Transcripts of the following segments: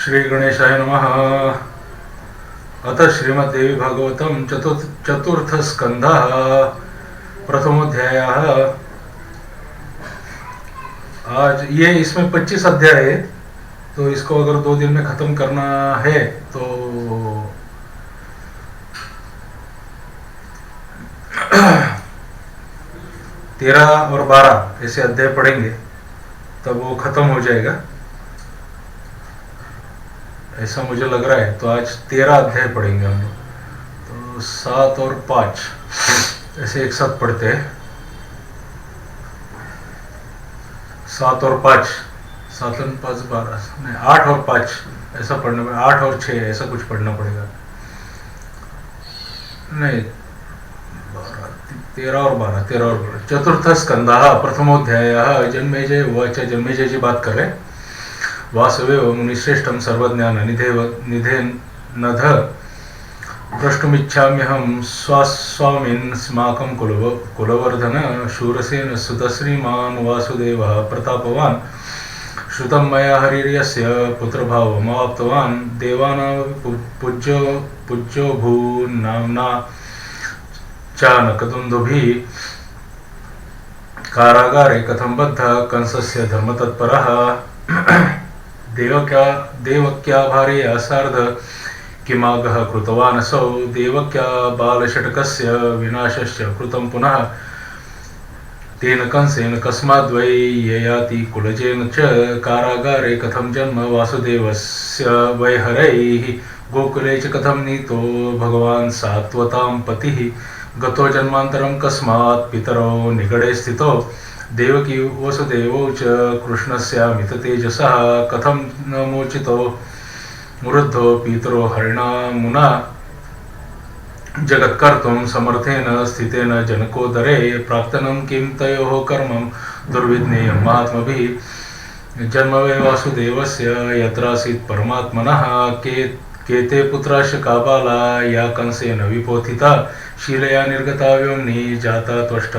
श्री गणेशाय नमः। अथ श्रीमद्देवी भागवतम चतुर्थ स्कंधः प्रथमोध्यायः। आज ये इसमें 25 अध्याय है, तो इसको अगर 2 दिन में खत्म करना है तो 13 और 12 ऐसे अध्याय पढ़ेंगे तब वो खत्म हो जाएगा, ऐसा मुझे लग रहा है। तो आज 13 अध्याय पढ़ेंगे हम लोग। तो 7 और 5 ऐसे एक साथ पढ़ते हैं। 7 और 5, 7 और 5 12 नहीं, 8 और 5 ऐसा पढ़ना पड़ेगा। 8 और 6 ऐसा कुछ पढ़ना पड़ेगा। नहीं, 13 और 12। चतुर्थ स्कंदः प्रथमोध्यायः। जन्मेजय उवाच। जन्मेजय जी बात कर रहे। वासुदेव मुनिश्रेष्ठं सर्वज्ञान निधेनध द्रष्टुमिच्छाम्यहं स्वामिन्स्माकं कुलवर्धन शूरसेन सुतश्रीमान् वासुदेवः प्रतापवान्। श्रुतं मया हरिर्यस्य पुत्रभावमाप्तवान्। देवानामपि पूज्यो भून्नाम्ना चानकदुन्दुभिः। कारागारे कथं बद्धः कंसस्य धर्मतत्परः। देवक्या भार्यया सार्ध किमागः कृतवान् असौ। देवक्या बालषट्कस्य विनाशश्च कृतं पुनः। तेन कंसेन कस्माद्वै ययाति कुलजेन च। कारागारे कथं जन्म वासुदेवस्य वैहरैः। गोकुले च कथं नीतो भगवान् सात्वतां पतिः। गतो जन्मान्तरं कस्मात् पितरौ निगडे स्थितो। देवकी वसुदेवौ च कृष्णस्यामिततेजसः। कथं न मोचितो वृद्धो पितरो हरिणा मुना। जगत्कर्तुं समर्थेन स्थितेन जनकोदरे। प्राक्तनं किं तयोः कर्मं दुर्विज्ञेयं महात्मभिः। जन्म वै वासुदेवस्य यत्रासीत् परमात्मनः। केते पुत्राश्च काबाला या कंसेन विपोथिता। शीलया निर्गता व्योम्नि जाता त्वष्ट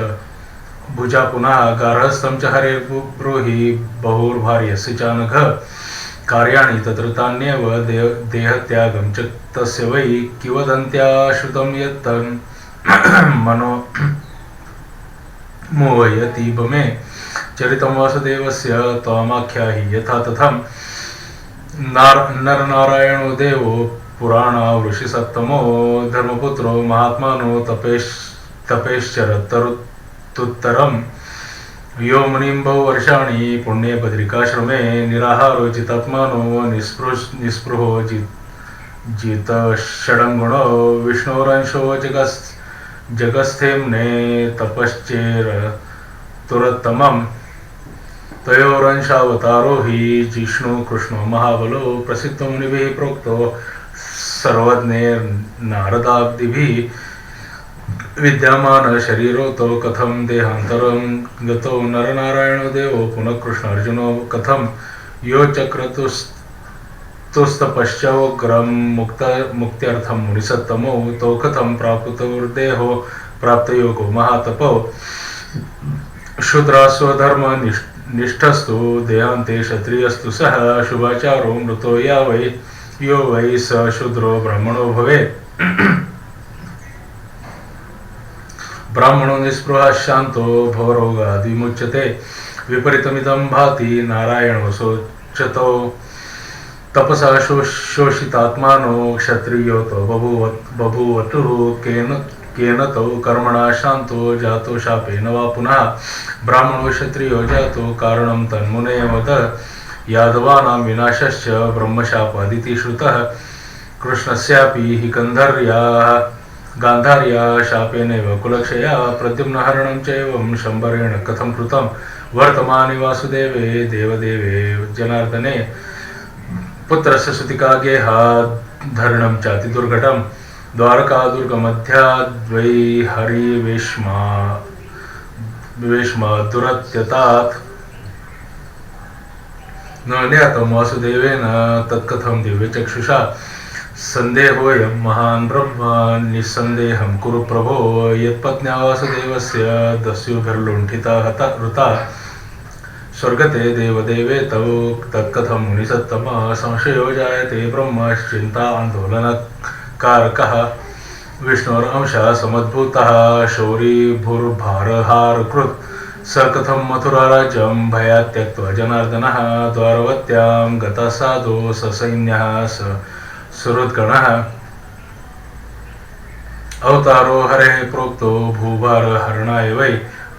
भुजा पुनः। गार्हस्थं च हरेर्ब्रूहि बहुर्भार्यस्य चानघ। कार्याणि तत्र तान्येव देहत्यागं च तस्य वै। किवदन्त्या श्रुतं यत्तन् मनो मोहयति बमे। चरितं वासुदेवस्य त्वामाख्याहि यथा तथं। नरनारायणो देवो पुराणावृषिसत्तमो। धर्मपुत्रो महात्मानो तपेश्चरत्तरुत्तरम्। यो मुनिं बहुवर्षाणि पुण्ये बद्रिकाश्रमे। निराहारो जितात्मानो निःस्पृहो जितषडङ्गुणो। विष्णोरंशो जगस्थेम्ने तपश्चेरतुरत्तमम्। तयोरंशावतारो हि जिष्णु कृष्णो महाबलो। प्रसिद्धो मुनिभिः प्रोक्तो सर्वज्ञैर्नारदादिभिः। विद्यमान शरीरो तो कथं देहान्तरं गतो। नरनारायणो देवो पुनः कृष्ण अर्जुनो कथं। यो चक्रतुस्तपश्चोग्रं मुक्त्यर्थं मुनिसत्तमो। तो कथं प्राप्तोर्देहो प्राप्तयोगो महातपो। शूद्रास्वधर्म निष्ठस्तु देहान्ते क्षत्रियस्तु सः। शुभाचारो मृतो यो वै स शूद्रो ब्राह्मणो भवेत्। ब्राह्मणो निःस्पृहः शान्तो भवरोगाद्विमुच्यते। विपरीतमिदं भाति नारायणो शोचतो। तपसा शोषितात्मानो क्षत्रियो तो बभूवतुः। केन तौ कर्मणा शान्तो जातो शापेन वा पुनः। ब्राह्मणो क्षत्रियो जातो कारणं तन्मुने वद। यादवानां विनाशश्च ब्रह्मशापादिति श्रुतः। कृष्णस्यापि हि गान्धार्या शापेनैव कुलक्षया। प्रद्युम्नहरणं चैवं शम्बरेण कथं कृतं। वर्तमाने वासुदेवे देवदेवे जनार्दने। पुत्रस्य सुतिका गेहाद्धरणं चाति दुर्घटं। द्वारकादुर्गमध्याद्वै हरिवेश्मा दुरत्यतात्। न ज्ञातं वासुदेवेन तत्कथं दिव्यचक्षुषा। संदेहोऽयं महान् ब्रह्म निस्सन्देहं कुरु प्रभो। यत्पत्न्या वासुदेवस्य दस्युभिर्लुण्ठिता हृता। स्वर्गते देवदेवे तव तत्कथं मुनिसत्तमः संशयो जायते ब्रह्मश्चिन्ता आन्दोलनकारकः विष्णोरंशः समद्भूतः शौरी भूर्भारहारकृत् स कथं मथुराराज्यं भयात् त्यक्त्वा जनार्दनः द्वारवत्यां गतः साधु ससैन्यः सुहृद्गणः अवतारो हरेः प्रोक्तो भूभारहरणाय वै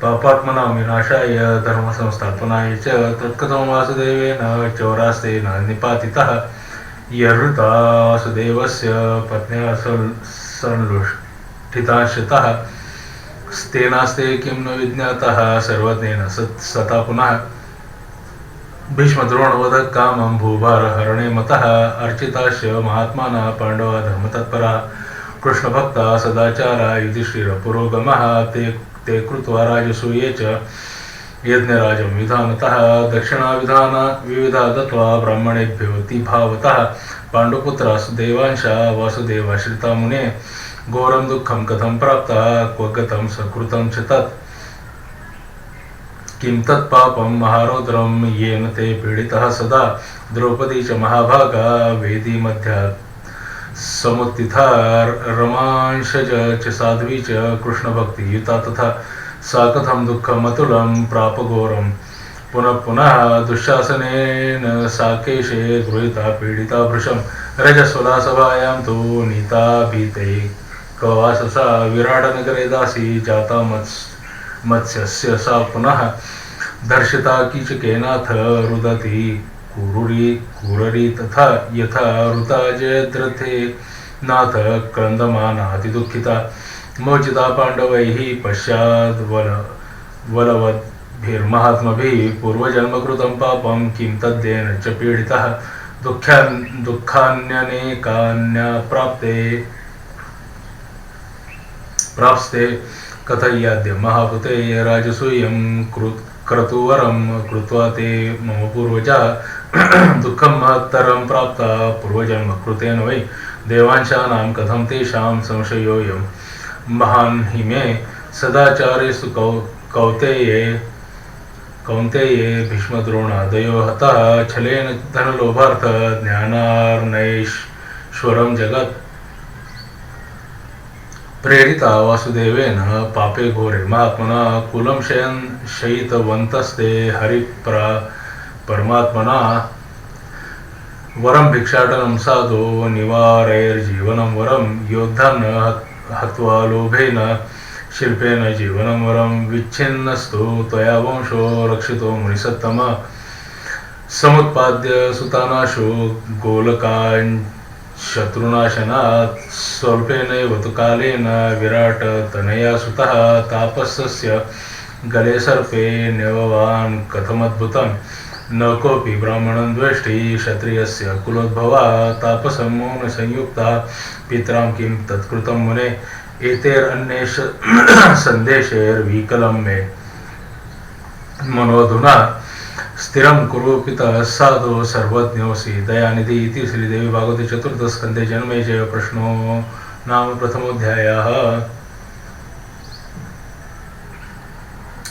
पापात्मनां विनाशाय धर्मसंस्थापनाय च तत्कथं वासुदेवेन चौरास्तेन निपातितः यहृता वासुदेवस्य पत्न्या संलुष्ठिताश्रितः स्तेनास्ते किं न विज्ञातः सर्वज्ञेन सता पुनः भीष्मद्रोणवधः कामं भूभारहरणे मतः अर्चिताश्च महात्मानः पाण्डवा धर्मतत्परा कृष्णभक्ता सदाचारा युधिष्ठिरपुरोगमः ते कृत्वा राजसूये च यज्ञराजं विधानतः दक्षिणाविधाना विविधा दत्त्वा ब्राह्मणेभ्यो तिभावतः पाण्डुपुत्रासु देवांशा वासुदेवाश्रिता मुने घोरं दुःखं कथं प्राप्तः क्व गतं सकृतं च तत् किं तत्पापं महारौद्रं येन ते पीडितः सदा द्रौपदी च महाभागा वेदी मध्यात् समुत्थिता रमांशज च साध्वी च कृष्णभक्तियुता तथा सा कथं दुःखमतुलं प्राप घोरं पुनः पुनः दुःशासनेन साकेशे गृहीता पीडिता भृशं रजस्वलासभायां तु नीता भीते कवाससा विराटनगरे दासी जाता मत्स्यस्य सा पुनः दर्शिता कीचकेनाथ रुदती कुररी तथा यथा ऋता जयद्रथे नाथ क्रन्दमानातिदुःखिता मोचिता पाण्डवैः पश्चाद् वलवद्भिर्महात्मभिः पूर्वजन्मकृतं पापं किं तद्येन च पीडितः प्राप्स्ते कथय्याद्य महापुते राजसूयं क्रतुवरं कृत्वा ते मम पूर्वजा दुःखं महत्तरं प्राप्ता पूर्वजन्म कृतेन वै देवांशानां कथं तेषां संशयोऽयं महान् हि मे सदाचारेषु कौन्तेये भीष्मद्रोणादयो हतः छलेन धनलोभार्थ ज्ञानार्णैश्वरं जगत् प्रेरिता वासुदेवेन पापे घोरे महात्मना कुलं शयितवन्तस्ते परमात्मना वरं भिक्षाटनं साधो निवारैर्जीवनं वरं योद्धान् हत्वा लोभेन शिल्पेन जीवनं वरं विच्छिन्नस्तु त्वया वंशो रक्षितो मुनिसत्तम समुत्पाद्य सुतानाशो गोलकान् शत्रुनाशनात् स्वल्पेनैव तु कालेन विराट तनया सुतः तापसस्य गले सर्पे न्यववान् कथमद्भुतं न कोऽपि ब्राह्मणं द्वेष्टि क्षत्रियस्य कुलोद्भवा तापसं मौनसंयुक्ता पितरां किं तत्कृतं मुने एतैरन्यैः सन्देशैर्विकलं मे मनोऽधुना स्थिरं कुरु पितः साधो सर्वज्ञोऽसि दयानिधि इति श्रीदेवी भागवते चतुर्थस्कन्धे जन्मेजय प्रश्नो नाम प्रथमोऽध्यायः।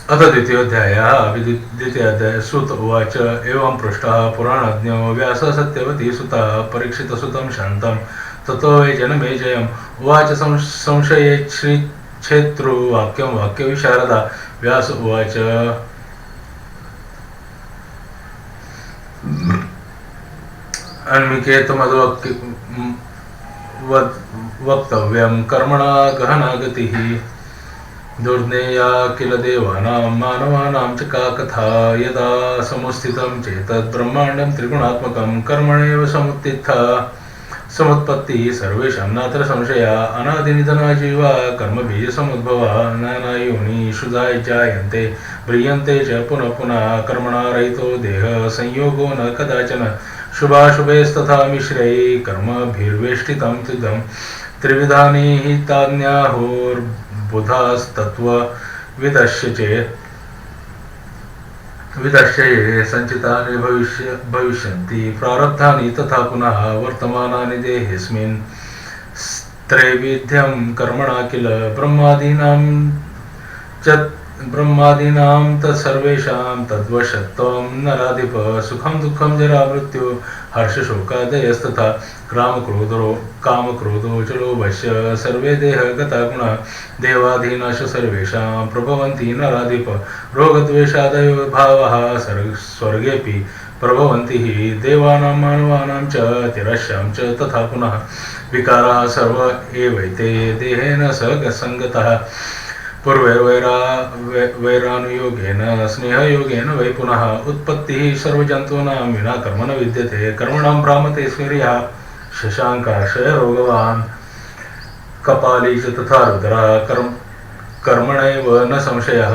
अथ द्वितीयोऽध्यायः सुत उवाच एवं पृष्टः पुराणज्ञो व्यासः सत्यवती सुतः परीक्षितसुतं शान्तं ततो वै जन्मेजयम् उवाच संशये श्रीक्षेत्रुवाक्यं वाक्यविशारदा व्यास उवाच वक्तव्यं कर्मणा गहना गतिः दुर्ज्ञेया किल देवानां मानवानां च का कथा यदा समुत्थितं चेतद् ब्रह्माण्डं त्रिगुणात्मकं कर्मणेव समुत्पत्तिः सर्वेषां नात्र संशया अनादिनिधना जीवा कर्मबीजसमुद्भवा नानायोनिषु जायन्ते म्रियन्ते च पुनः पुनः कर्मणा रहितो देहः संयोगो न कदाचन शुभाशुभैस्तथा मिश्रैः कर्मभिर्वेष्टितं त्रिदं त्रिविधानि हि तान्याहुर्बुधास्तत्त्वविदश्य ये संचितानि भविष्यन्ति प्रारब्धानि तथा पुनः वर्तमानानि देहेऽस्मिन् त्रैविध्यं कर्मणा किल ब्रह्मादीनां च ब्रह्मादीनां तत्सर्वेषां तद्वशत्वं नराधिप सुखं दुःखं जरा मृत्यु हर्षशोकादयस्तथा कामक्रोधो च लोभश्च सर्वे देहगता गुणा देवाधीनाश सर्वेषां प्रभवन्ति नराधिप रोगद्वेषादयो भावः स्वर्गेऽपि प्रभवन्ति हि देवानां मानवानां च तिरश्यां च तथा पुनः विकाराः सर्व एवैते देहेन सङ्गतः पूर्वैर्वैरानुयोगेन स्नेहयोगेन वै पुनः उत्पत्तिः सर्वजन्तूनां विना कर्म न विद्यते कर्मणां भ्रामते स्वीर्यः शशाङ्काशयरोगवान् कपाली च तथा रुद्रः कर्मणैव न संशयः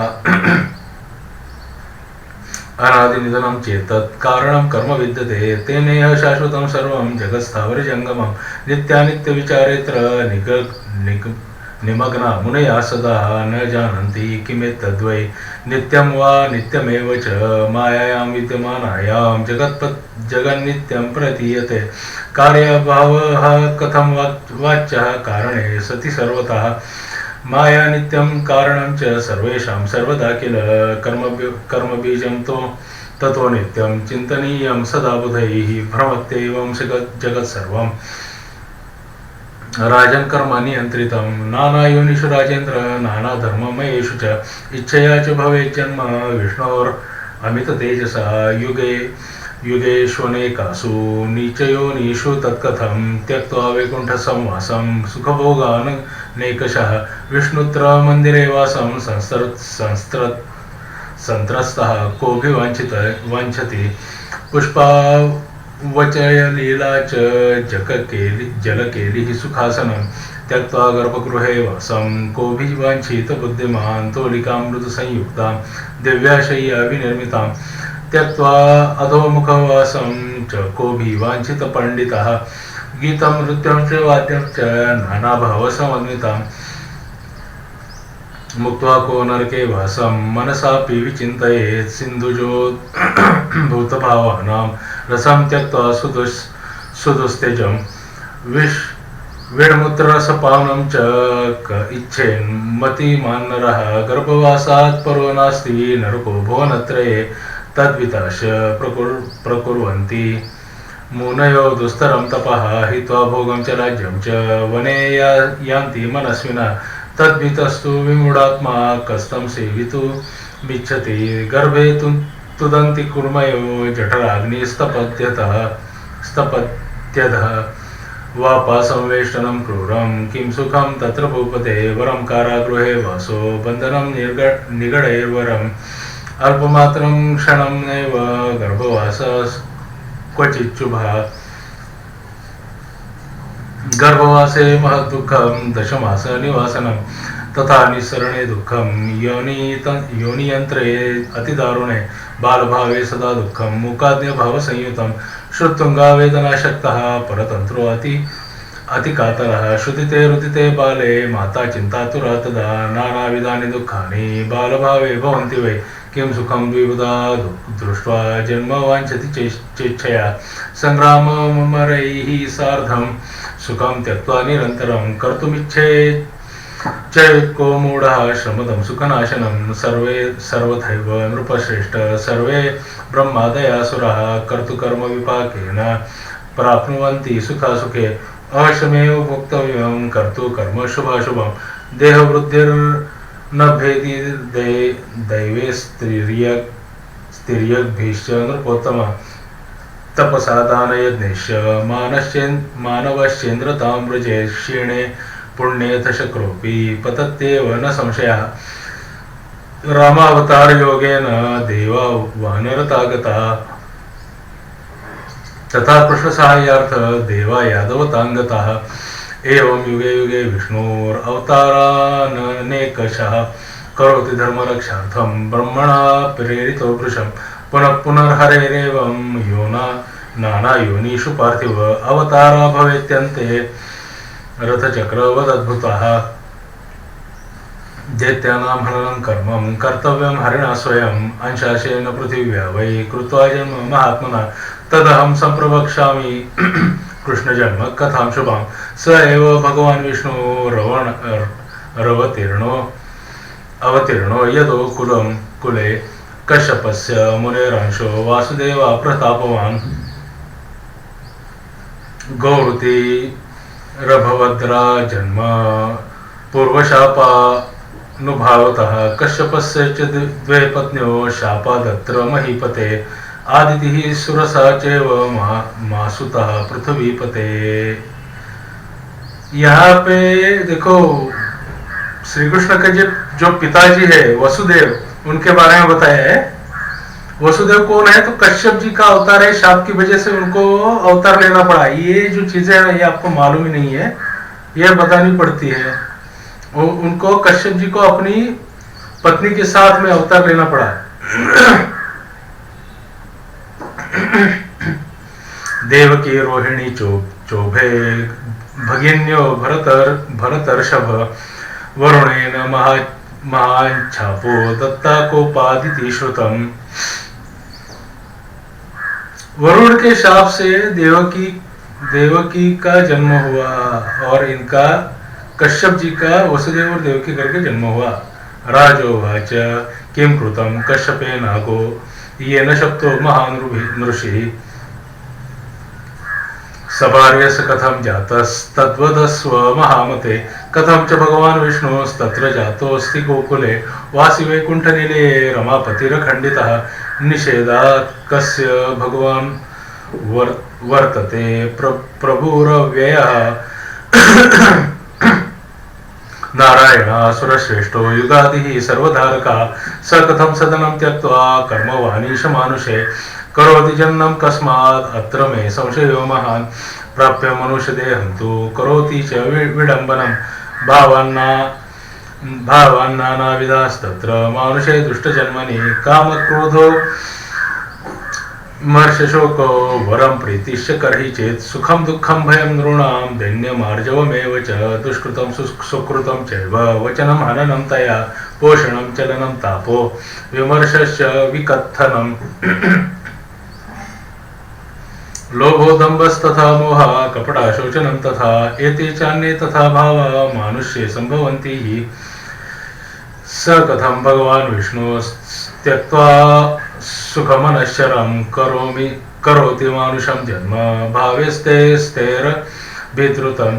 अनादिनिधनं चेतत् कारणं कर्म विद्यते तेनेह शाश्वतं सर्वं जगत्स्थावरजङ्गमं नित्यानित्यविचारेऽत्र निमग्ना मुनयः सदा न जानन्ति किमेतद्वै नित्यं वा नित्यमेव च मायायां विद्यमानायां जगन्नित्यं प्रतीयते कार्यभावः कथं वाच्यः कारणे सति सर्वतः माया नित्यं कारणं च सर्वेषां सर्वदा किल कर्मबीजं ततो नित्यं चिन्तनीयं सदा बुधैः भ्रमत्येवं जगत् सर्वम् राजन् कर्म नियन्त्रितं नानायोनिषु राजेन्द्र नानाधर्ममयेषु च इच्छया च भवेत् जन्म विष्णोरमिततेजसा युगे युगेष्वनेकासु नीचयोनिषु तत्कथं त्यक्त्वा वैकुण्ठसंवासं सुखभोगाननेकशः विष्णुत्र मन्दिरे वासं संत्रस्तः कोऽपि वाञ्छति पुष्पा वचयलीला च जलकेलिः सुखासनं त्यक्त्वा गर्भगृहे वासं कोऽपि वाञ्छित बुद्धिमान् तोलिकां मृदुसंयुक्तां दिव्याशय्या विनिर्मितां त्यक्त्वा अधोमुखवासं च कोऽपि वाञ्छित पण्डितः गीतं नृत्यं च वाद्यं च नानाभावसमन्विताम् मुक्त्वा को नरके वासं मनसापि विचिन्तयेत् सिन्धुजो भूतभावानां रसं त्यक्त्वा सुदुस्तेजं विड्मुत्ररसपानं च क इच्छेन्मतिमान्नरः गर्भवासात् परो नास्ति नरको भुवनत्रये तद्विताश प्रकुर्वन्ति मुनयो दुस्तरं तपः हित्वा भोगं च राज्यं च वने यान्ति मनस्विना तद्भितस्तु विमूढात्मा कस्तं सेवितुमिच्छति गर्भे तुदन्ति कुर्मयो जठराग्निस्तपत्यतः वापासंवेष्टनं क्रूरं किं सुखं तत्र भूपते वरं कारागृहे वासो बन्धनं निगडैर्वरम् अल्पमात्रं क्षणं नैव गर्भवासः क्वचिच्छुभः गर्भवासे महद्दुःखं दशमास निवासनं तथा निःसरणे दुःखं योनियन्त्रे अतिदारुणे बालभावे सदा दुःखं मूकाज्ञभावसंयुतं श्रुत्तुङ्गावेदनाशक्तः परतन्त्रो अतिकातरः श्रुतिते रुदिते बाले माता चिन्तातुरा तदा नानाविधानि दुःखानि बालभावे भवन्ति वै किं सुखं द्विविधा दृष्ट्वा जन्म वाञ्छति चेच्छया सङ्ग्राममरैः सार्धं सुखं त्यक्त्वा निरन्तरं कर्तुमिच्छेत् चैको मूढः श्रमदं सुखनाशनं सर्वथैव नृपश्रेष्ठ सर्वे ब्रह्मादयासुरः कर्तुकर्मविपाकेन प्राप्नुवन्ति सुखासुखे अवश्यमेव भोक्तव्यं कर्तुकर्म शुभाशुभं देहवृद्धिर्न भेदी दैवे स्त्रियग्भिश्च नृपोत्तम तपसा दानयज्ञैश्च मानवश्चेन्द्रतां व्रजे क्षीणे पुण्ये दशक्रोऽपि पतत्येव न संशयः रामावतारयोगेन देवा वानरतागता तथा कृष्णसाहाय्यार्थ देवा यादवताङ्गताः एवं युगे युगे विष्णोरवताराननेकशः करोति धर्मरक्षार्थं ब्रह्मणा प्रेरितो वृषं पुनः पुनर्हरेरेवं नानायोनिषु पार्थिव अवतारा भवेत्यन्ते रथचक्रवदद्भुतः दैत्यानां हननं कर्मं कर्तव्यं हरिणा स्वयं अंशाशेन पृथिव्या वै कृत्वा जन्म महात्मना तदहं सम्प्रवक्ष्यामि कृष्णजन्म कथां शुभां स एव भगवान् विष्णु रवतीर्णो अवतीर्णो यदो कुले कश्यपस्य मुनेरंशो वासुदेव प्रतापवान् गौरती रभवद्रा जन्म पूर्वशापानुभावतः कश्यपस्य च द्वे पत्न्यो शापादत्र महीपते आदितिः सुरसा चैव मासुतः पृथ्वीपते। यहाँ पे देखो श्री कृष्ण के जो पिताजी है वसुदेव उनके बारे में बताया है। वसुदेव कौन है? तो कश्यप जी का अवतार है। शाप की वजह से उनको अवतार लेना पड़ा। ये जो चीजें हैं ये आपको मालूम ही नहीं है, ये बतानी पड़ती है। उनको कश्यप जी को अपनी पत्नी के साथ में अवतार लेना पड़ा। देवकी रोहिणी चोभे भगिन्यो भरतर्षभ वरुणेन महाछापो दत्ता कोपादिति श्रुतम। वरुण के शाप से देवकी का जन्म हुआ और इनका कश्यप जी का वसुदेव और देवकी करके जन्म हुआ। राजोवाच किं कृतं कश्यपे नागो येन शप्तो महान् ऋषि सभार्यस कथं जातस्तद्वदस्व महामते। कथं च भगवान् विष्णुस्तत्र जातोऽस्ति गोकुले वासि वैकुण्ठनिलये रमापतिरखण्डितः निषेधात् कस्य भगवान् वर्तते प्रभुरव्ययः नारायणासुरश्रेष्ठो युगादिः सर्वधारका स कथं सदनं त्यक्त्वा कर्मवाणीश मानुषे करोति जन्मं कस्मात् अत्र मे संशयो महान्। प्राप्य मनुष्यदेहं तु करोति च विडम्बनं भावान्नानाविधास्तत्र मानुषे दुष्टजन्मनि कामक्रोधो मर्षशोको वरं प्रीतिश्च कर्हि चेत् सुखं दुःखं भयं नृणां दैन्यमार्जवमेव च दुष्कृतं सुकृतं चैव वचनं हननं तया पोषणं चलनं तापो विमर्शश्च विकथनं लोभो दम्भस्तथा मोहा कपटा शोचनं तथा एते चान्ये तथा भावा मानुष्ये सम्भवन्ति हि। स कथं भगवान् विष्णु त्यक्त्वा सुखमनश्चरं करोति मानुषं जन्म भावेस्तेस्तैर्भिद्रुतं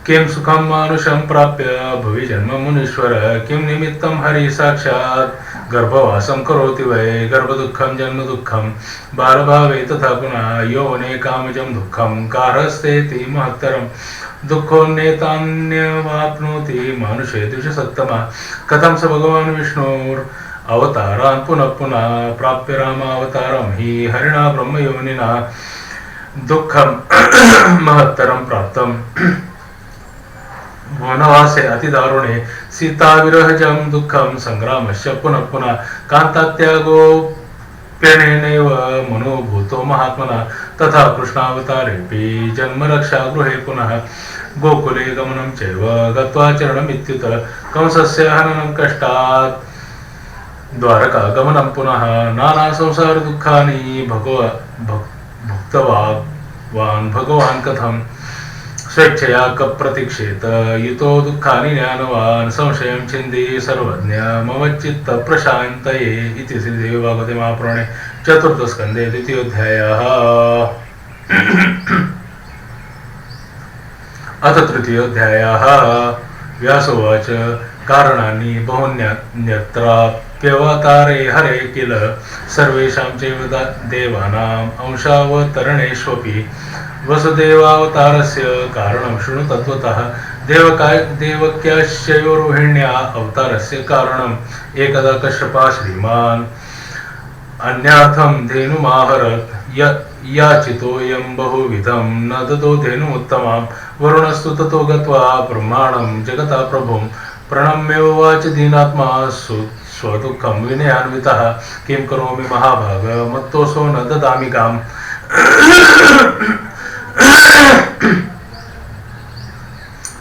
किं सुखं मानुषं प्राप्य भुवि जन्म मुनीश्वर किं निमित्तं हरि साक्षात् गर्भवासं करोति वै गर्भदुःखं जन्म दुःखं बालभावे तथा पुनः योने कामजं दुःखं कारस्तेति महत्तरं दुःखोन्नेतान्यवाप्नोति मानुषे द्विषसत्तमा। कथं स भगवान् विष्णुर् अवतारान् पुनः पुनः प्राप्य रामावतारं हि हरिणा ब्रह्मयोनिना दुःखं महत्तरं प्राप्तम्। वनवासे अतिदारुणे सीताविरहजं दुःखं संग्रामश्च पुनः पुनः कान्तात्यागोप्यनेनैव मनोभूतो महात्मना तथा कृष्णावतारेऽपि जन्मरक्षागृहे पुनः गोकुले गमनं चैव गत्वा चरणमित्युत कंसस्य हननं कष्टात् द्वारका गमनं पुनः नाना संसार दुःखानि भुक्तवान् भगवान् कथं स्वेच्छया कप्रतीक्षेत युतो दुःखानि ज्ञानवान् संशयं छिन्दी सर्वज्ञ मम चित्त प्रशान्तये इति श्रीदेवी भागवते महापुराणे चतुर्थस्कन्धे द्वितीयोऽध्यायः। अथ तृतीयोऽध्यायः। व्यासोवाच कारणानि बहुन्यत्राप्यवतारे हरे किल सर्वेषां चैव देवानाम् अंशावतरणेष्वपि वसुदेवावतारस्य कारणं शृणु तत्त्वतः देवक्याश्चैव रोहिण्या अवतारस्य कारणम् एकदा कश्यपः श्रीमान् अन्यार्थं धेनुमाहरत् याचितोऽयं बहुविधं न ददो धेनुमुत्तमां वरुणस्तु ततो गत्वा ब्रह्माणं जगता प्रभुं प्रणम्योवाच दीनात्मा स्वदुःखं विनयान्वितः किं करोमि महाभाग मत्तोऽसो न ददामि गाम्।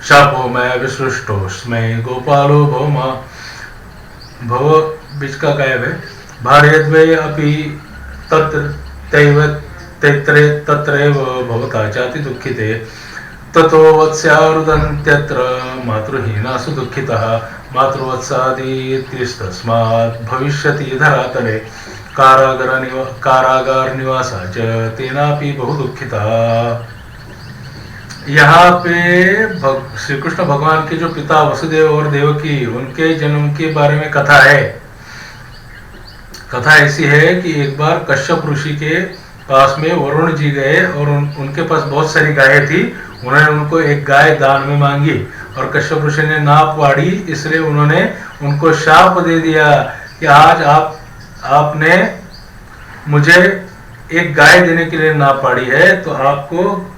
शापो मैं विसृष्टोस्मै गोपालो भव बीच का गायब है भार्यद्वये अपि तत्रैव भवता चाति दुःखिते ततो वत्स्या रुदन्त्यत्र मातृहीना सुदुःखितः मातृवत्सादित्यस्तस्मात् भविष्यति धरातले कारागार निवासाच तेनापि बहु दुखिता। यहाँ पे श्री कृष्ण भगवान के जो पिता वसुदेव और देवकी उनके जन्म के बारे में कथा है। कथा ऐसी है कि एक बार कश्यप ऋषि के पास में वरुण जी गए और उनके पास बहुत सारी गायें थी। उन्होंने उनको एक गाय दान में मांगी और कश्यप ऋषि ने ना पाड़ी, इसलिए उन्होंने उनको शाप दे दिया कि आज आपने मुझे एक गाय देने के लिए ना पाड़ी है, तो आपको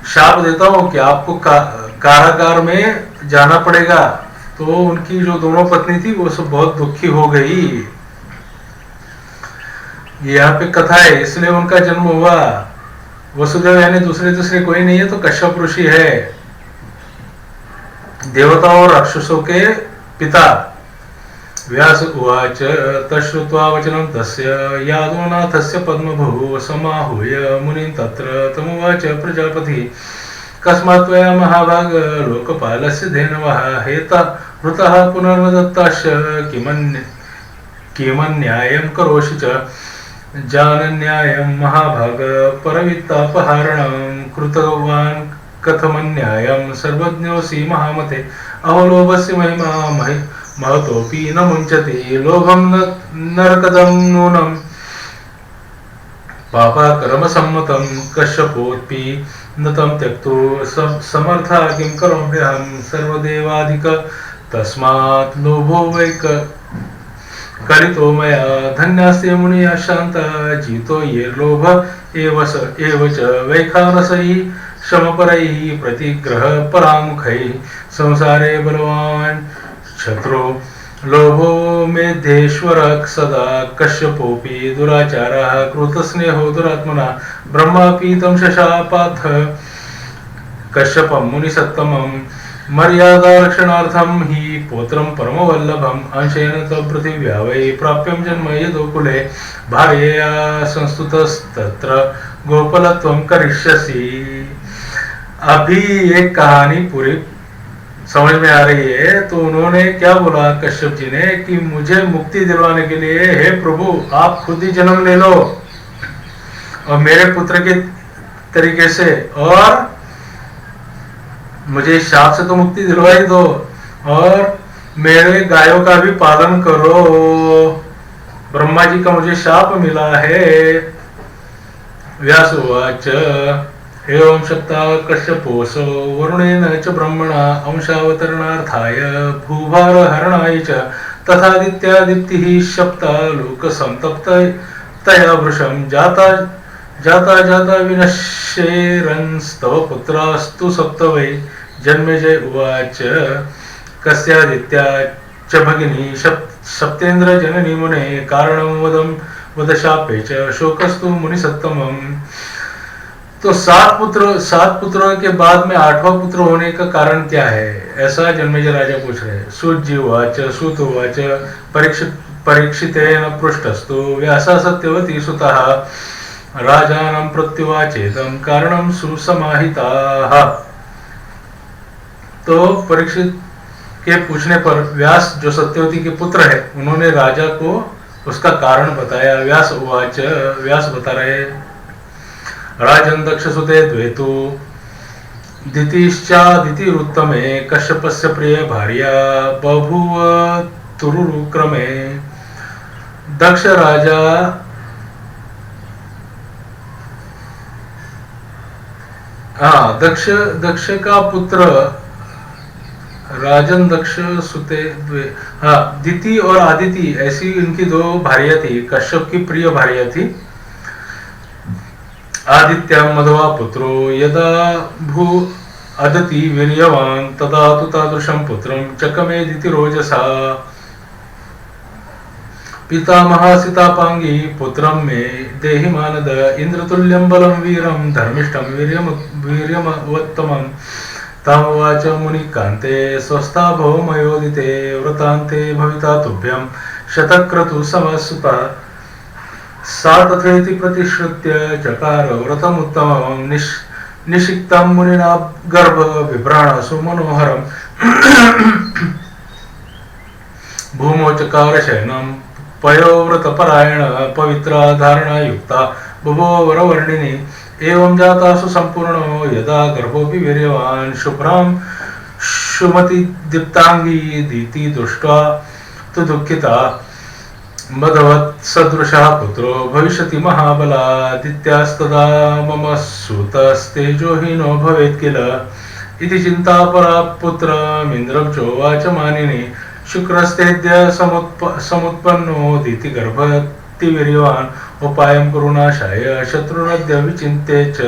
शाप देता हूं कि आपको कारागार में जाना पड़ेगा। तो उनकी जो दोनों पत्नी थी वो सब बहुत दुखी हो गई। यहाँ पे कथा है, इसलिए उनका जन्म हुआ। वसुदेव यानी दूसरे कोई नहीं है, तो कश्यप ऋषि है, देवताओं और राक्षसों के पिता। व्यास उवाच तश्रुत्वा वचनं तस्य यादवनाथस्य पद्मभूः समाहूय मुनिं तत्र तमुवाच प्रजापति कस्मात् त्वया महाभाग लोकपालस्य धेनवः हेता हृतः पुनर्नदत्ताश्च किमन्यायं करोषि च जानन्यायं महाभाग परवित्तापहारणं कृतवान् कथमन्यायं सर्वज्ञोऽसि महामते अहो लोभस्य महिमा महतोऽपि न मुञ्चति लोभं नरकदं नूनं पापाकर्मसम्मतं कश्यपोऽपि न तं त्यक्तो समर्था किं करोम्यहं सर्वदेवाधिक तस्मात् लोभो वै कलितो मया धन्यास्ते मुनिः शान्ता जितो ये लोभ एव च वैखानसैः शमपरैः प्रतिग्रह परामुखैः संसारे बलवान् शत्रु लोभो मेध्येश्वर सदा कश्यपोऽपि दुराचारः कृतस्नेहो दुरात्मना ब्रह्मापि तं शशापाथ कश्यपं मुनिसत्तमं मर्यादारक्षणार्थं हि पौत्रं परमवल्लभम् अंशेन तत्पृथिव्या वै प्राप्यं जन्म यदुकुले भार्यया संस्तुतस्तत्र गोपलत्वं करिष्यसि। अभी एक कहानी पूरी समझ में आ रही है। तो उन्होंने क्या बोला कश्यप जी ने कि मुझे मुक्ति दिलवाने के लिए हे प्रभु आप खुद ही जन्म ले लो और मेरे पुत्र के तरीके से, और मुझे शाप से तो मुक्ति दिलवाई दो और मेरे गायों का भी पालन करो। ब्रह्मा जी का मुझे शाप मिला है। व्यासोवाच एवं शक्ता कश्यपोऽसौ वरुणेन च ब्रह्मणा अंशावतरणार्थाय भूभारहरणाय च तथादित्या दीप्तिः शप्ता लोकसंतप्तया वृषं जाता विनश्येरंस्तव पुत्रास्तु सप्त वै। जन्मेजय उवाच कस्यादित्या च भगिनी सप्तेन्द्र जननी मुने कारणं वद शापे च शोकस्तु मुनिसत्तमम्। तो सात पुत्रों के बाद में आठवां पुत्र होने का कारण क्या है, ऐसा जन्मेजय राजा पूछ रहे हैं। सुज्जीवाच सुतोवाच परीक्षितेन पृष्टस्तु व्यासा सत्यवती सुतः राजानं प्रत्युवाचेदं कारणं सुसमाहिताः। तो परीक्षित के पूछने पर व्यास जो सत्यवती के पुत्र है उन्होंने राजा को उसका कारण बताया। व्यास बता रहे राजन दक्षसुते द्वेतु दितिश्चादितिरुत्तमे कश्यपस्य प्रिय भार्या बभूव तुरुक्रमे। दक्ष राजा दक्ष का पुत्र राजन दक्ष सुते दिति और आदिति ऐसी इनकी दो भार्या थी। कश्यप की प्रिय भार्या थी। आदित्य मधवा पुत्रो यदा भू अदति वीर्यवान् तदा तु तादृशं पुत्रं चकमे दिति रोजसा। पितामह सीतापांगी पुत्रं मे देहि मानद इंद्रतुल्यं बलं वीरं धर्मिष्ठं वीर्यमवत्तमं। तामुवाच मुनिकान्ते स्वस्था भो मयोदिते व्रतान्ते भविता तुभ्यं शतक्रतु समसुता। सा तथेति प्रतिश्रुत्य चकार व्रतमुत्तमं निषिक्तं मुनिना गर्भ विभ्राणसु मनोहरम्। भूमौ चकार शयनं पयोव्रतपरायण पवित्रा धारणायुक्ता बुभोवरवर्णिनी एवं जातासु सम्पूर्णो यदा गर्भोऽपि वीर्यवान् शुभ्रां सुमति दीप्तांगी दीति दृष्ट्वा तु दुःखिता मदवत् सदृशः पुत्रो भविष्यति महाबलादित्यास्तदा मम सुतस्तेजोहीनो भवेत् किल इति चिन्तापरा पुत्रमिन्द्रं मानिनी शुक्रस्तेद्य समुत्पन्नो दीति गर्भतिवीर्यवान् उपायं कुरुनाशाय शत्रुरद्य विचिन्त्य च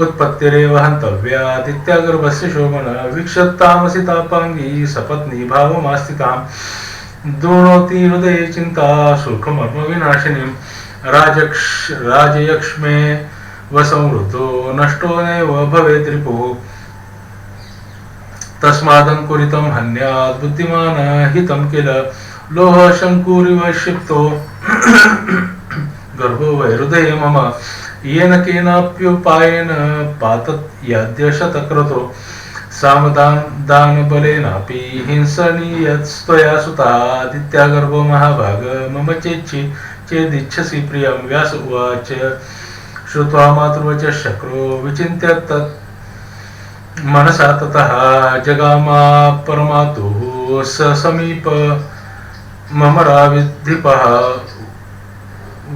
उत्पत्तिरेव हन्तव्यादित्यागर्भस्य शोभन वीक्षतामसि तापाङ्गी सपत्नी भावमास्तिताम् दुर्नोति हृदये चिन्ता सुखमर्मविनाशिनीं राजयक्ष्मे वसंवृतो नष्टो नैव भवेत् रिपुः तस्मादङ्कुरितं हन्यात् बुद्धिमान् हितं किल लोह शङ्कुरिव क्षिप्तो गर्भो वै हृदये मम येन केनाप्युपायेन पातत् याद्य शतक्रतो सामदानबलेनापि हिंसनीयत्स्त्वया सुतादित्यागर्भो महाभाग मम चेदिच्छसि प्रियं व्यास उवाच श्रुत्वा मातृवचः शक्रो विचिन्त्य तत् मनसा ततः जगामा परमातुः स समीप ममराविधिपः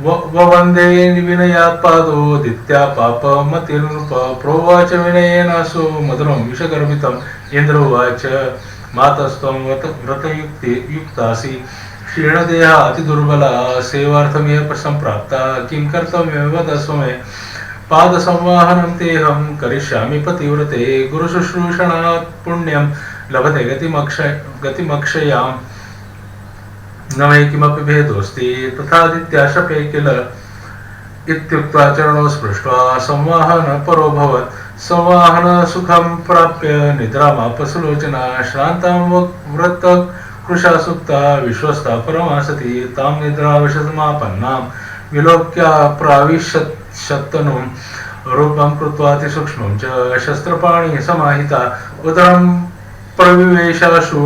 ववन्दे विनयात् पादोदित्या पापमतिर्नृप प्रोवाच विनयेनासो मधुरं विषगर्भितम् इन्द्र उवाच मातस्त्वं व्रतयुक्तासि क्षीणदेहा अतिदुर्बला सेवार्थमेव सम्प्राप्ता किं कर्तव्यं वदस्व मे पादसंवाहनं तेऽहं करिष्यामि पतिव्रते गुरुशुश्रूषणात् पुण्यं लभते गतिमक्षयाम् न मे किमपि भेदोऽस्ति तथादित्या शपे किल इत्युक्त्वा चरणौ स्पृष्ट्वा संवाहन परोऽभवत् संवाहन सुखं प्राप्य निद्रामापसुलोचना श्रान्तां व्रतकृशा सुप्ता विश्वस्ता परमासति तां निद्रावशसमापन्नां विलोक्या प्राविशत्तनुं रूपं कृत्वा अतिसूक्ष्मं च शस्त्रपाणि समाहिता उदरं प्रविवेशाशु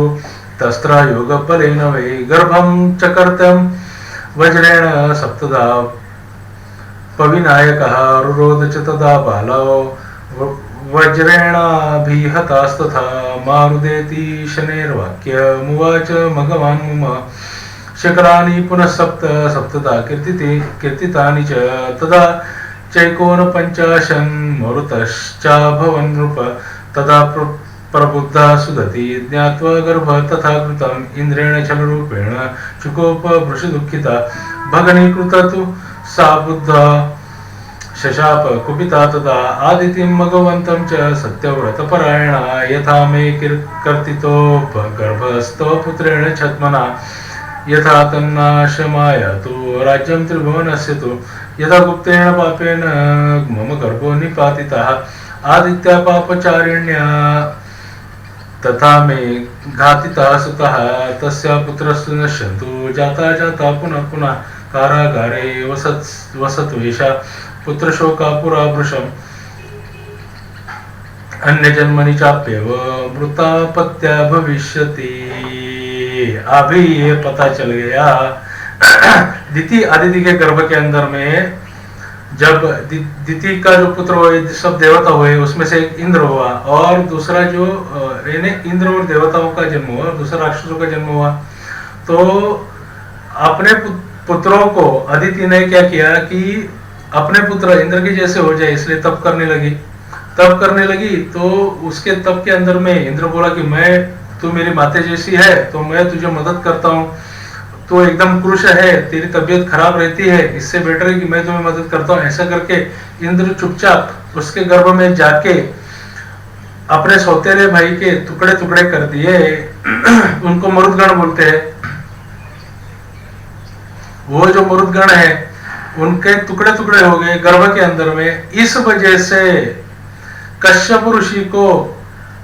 तस्त्रा योगबलेन वै गर्भं चकर्तं वज्रेण सप्तदा पविनायकः रुरोध च तदा बालौ वज्रेणाभिहतास्तथा मारुदेति शनैर्वाक्यमुवाच भगवान् मम शकराणि पुनः सप्तदा कीर्तितानि च तदा चैकोनपञ्चाशन् मरुतश्चाभवन् नृप तदा प्रबुद्धा सुदति ज्ञात्वा गर्भ तथा कृतम् इन्द्रेण छलरूपेण चुकोप वृषदुःखिता भगनीकृता तु सा बुद्धा शशाप कुपिता तदा आदितिं भगवन्तं च सत्यव्रतपरायणा यथा मे कर्तितो गर्भस्थो पुत्रेण छद्मना यथा तन्नाशमायातु राज्यं त्रिभुवनस्य तु यथा गुप्तेन पापेन मम गर्भो निपातितः आदित्या पापचारिण्या तथा मे घातिता सुतः तस्या पुत्रस्तु नश्यन्तु जाता पुनः पुनः कारागारे वसत्वेषा पुत्रशोका पुरा वृषम् अन्यजन्मनि चाप्येव मृतापत्या भविष्यति। अभी ये पता चल गया दिति आदिति के गर्भ के अंदर में जब दिति का जो पुत्र हुए सब देवता हुए उसमें से एक इंद्र हुआ और दूसरा जो इंद्र और देवताओं का जन्म हुआ और दूसरा राक्षसों का जन्म हुआ। तो अपने पुत्रों को अदिति ने क्या किया कि अपने पुत्र इंद्र के जैसे हो जाए इसलिए तप करने लगी। तो उसके तप के अंदर में इंद्र बोला कि तू मेरी माते जैसी है तो मैं तुझे मदद करता हूँ, तो एकदम क्रुश है, तेरी तबीयत खराब रहती है, इससे बेटर है कि मैं तुम्हें मदद करता हूँ। ऐसा करके इंद्र चुपचाप उसके गर्भ में जाके अपने सौतेले भाई के टुकड़े टुकड़े कर दिए। उनको मरुदगण बोलते हैं। वो जो मरुदगण है उनके टुकड़े टुकड़े हो गए गर्भ के अंदर में। इस वजह से कश्यप ऋषि को